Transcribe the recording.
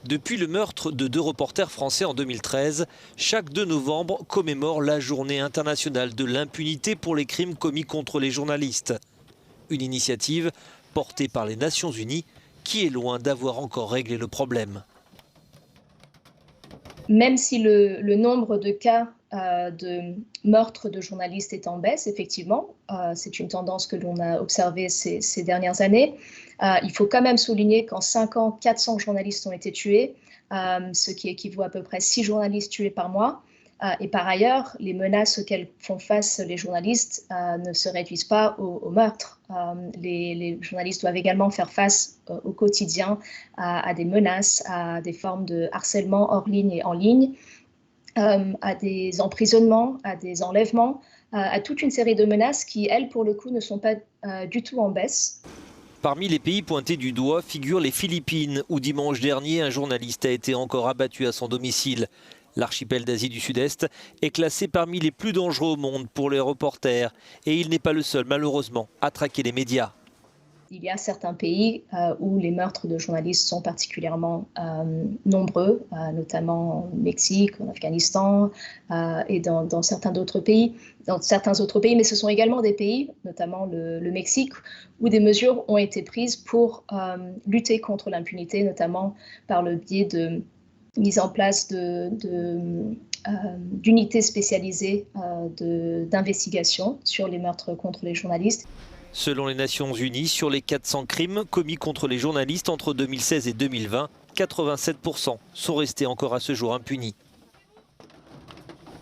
Depuis le meurtre de 2 reporters français en 2013, chaque 2 novembre commémore la journée internationale de l'impunité pour les crimes commis contre les journalistes. Une initiative portée par les Nations Unies qui est loin d'avoir encore réglé le problème. Même si le nombre de cas de meurtres de journalistes est en baisse, effectivement, c'est une tendance que l'on a observée ces dernières années. Il faut quand même souligner qu'en 5 ans, 400 journalistes ont été tués, ce qui équivaut à peu près 6 journalistes tués par mois. Et par ailleurs, les menaces auxquelles font face les journalistes ne se réduisent pas au meurtre. Les journalistes doivent également faire face au quotidien à des menaces, à des formes de harcèlement hors ligne et en ligne, à des emprisonnements, à des enlèvements, à toute une série de menaces qui, elles, pour le coup, ne sont pas du tout en baisse. Parmi les pays pointés du doigt figurent les Philippines, où dimanche dernier, un journaliste a été encore abattu à son domicile. L'archipel d'Asie du Sud-Est est classé parmi les plus dangereux au monde pour les reporters. Et il n'est pas le seul, malheureusement, à traquer les médias. Il y a certains pays où les meurtres de journalistes sont particulièrement nombreux, notamment au Mexique, en Afghanistan et dans certains autres pays. Mais ce sont également des pays, notamment le Mexique, où des mesures ont été prises pour lutter contre l'impunité, notamment par le biais de mise en place d'unités spécialisées d'investigation sur les meurtres contre les journalistes. Selon les Nations Unies, sur les 400 crimes commis contre les journalistes entre 2016 et 2020, 87% sont restés encore à ce jour impunis.